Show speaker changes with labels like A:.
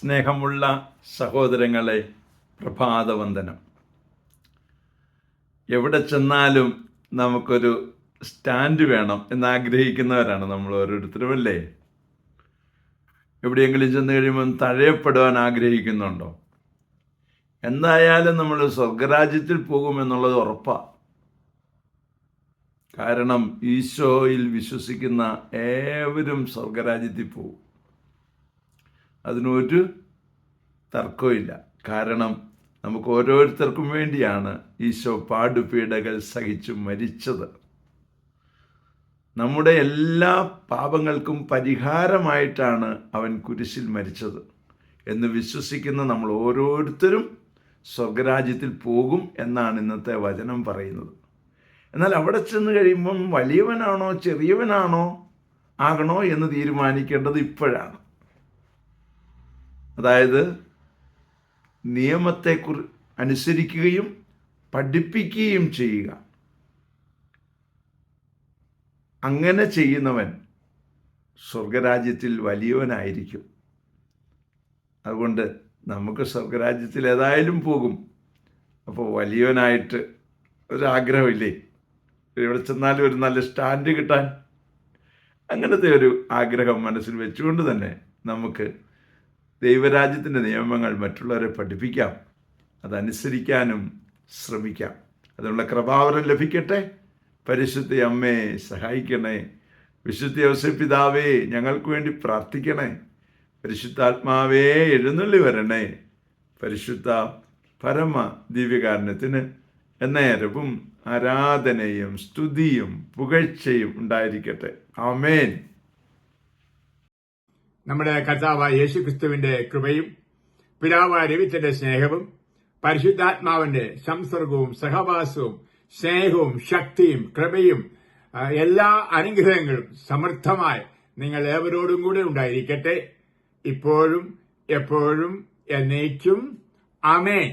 A: സ്നേഹമുള്ള സഹോദരങ്ങളെ, പ്രഭാതവന്ദനം. എവിടെ ചെന്നാലും നമുക്കൊരു സ്റ്റാൻഡ് വേണം എന്നാഗ്രഹിക്കുന്നവരാണ് നമ്മൾ ഓരോരുത്തരും, അല്ലേ? എവിടെയെങ്കിലും ചെന്ന് കഴിയുമ്പം തഴയപ്പെടുവാൻ ആഗ്രഹിക്കുന്നുണ്ടോ? എന്തായാലും നമ്മൾ സ്വർഗരാജ്യത്തിൽ പോകുമെന്നുള്ളത് ഉറപ്പാണ്. കാരണം ഈശോയിൽ വിശ്വസിക്കുന്ന ഏവരും സ്വർഗരാജ്യത്തിൽ പോകും. അതിനൊരു തർക്കമില്ല. കാരണം നമുക്ക് ഓരോരുത്തർക്കും വേണ്ടിയാണ് ഈശോ പാടുപീഡകൾ സഹിച്ചു മരിച്ചത്. നമ്മുടെ എല്ലാ പാപങ്ങൾക്കും പരിഹാരമായിട്ടാണ് അവൻ കുരിശിൽ മരിച്ചത് എന്ന് വിശ്വസിക്കുന്ന നമ്മൾ ഓരോരുത്തരും സ്വർഗരാജ്യത്തിൽ പോകും എന്നാണ് ഇന്നത്തെ വചനം പറയുന്നത്. എന്നാൽ അവിടെ ചെന്ന് കഴിയുമ്പം വലിയവനാണോ ചെറിയവനാണോ ആകണോ എന്ന് തീരുമാനിക്കേണ്ടത് ഇപ്പോഴാണ്. അതായത് നിയമത്തെ അനുസരിക്കുകയും പഠിപ്പിക്കുകയും ചെയ്യുക. അങ്ങനെ ചെയ്യുന്നവൻ സ്വർഗരാജ്യത്തിൽ വലിയവനായിരിക്കും. അതുകൊണ്ട് നമുക്ക് സ്വർഗരാജ്യത്തിൽ ഏതായാലും പോകും. അപ്പോൾ വലിയവനായിട്ട് ഒരാഗ്രഹമില്ലേ? എവിടെ ചെന്നാലും ഒരു നല്ല സ്റ്റാൻഡ് കിട്ടാൻ. അങ്ങനത്തെ ഒരു ആഗ്രഹം മനസ്സിൽ വെച്ചുകൊണ്ട് തന്നെ നമുക്ക് ദൈവരാജ്യത്തിൻ്റെ നിയമങ്ങൾ മറ്റുള്ളവരെ പഠിപ്പിക്കാം, അതനുസരിക്കാനും ശ്രമിക്കാം. അതിനുള്ള കൃപാവരം ലഭിക്കട്ടെ. പരിശുദ്ധ അമ്മേ സഹായിക്കണേ. വിശുദ്ധ ഔസേപ്പ് പിതാവേ ഞങ്ങൾക്ക് വേണ്ടി പ്രാർത്ഥിക്കണേ. പരിശുദ്ധാത്മാവേ എഴുന്നള്ളി വരണേ. പരിശുദ്ധ പരമ ദിവ്യകാരുണ്യത്തിന് എന്നേരവും ആരാധനയും സ്തുതിയും പുകഴ്ചയും ഉണ്ടായിരിക്കട്ടെ. ആമേൻ.
B: നമ്മുടെ കർത്താവായ യേശുക്രിസ്തുവിന്റെ കൃപയും പിതാവായ ദൈവത്തിന്റെ സ്നേഹവും പരിശുദ്ധാത്മാവിന്റെ സംസർഗവും സഹവാസവും സ്നേഹവും ശക്തിയും കൃപയും എല്ലാ അനുഗ്രഹങ്ങളും സമൃദ്ധമായി നിങ്ങൾ ഏവരോടും കൂടെ ഉണ്ടായിരിക്കട്ടെ, ഇപ്പോഴും എപ്പോഴും എന്നേക്കും. ആമേൻ.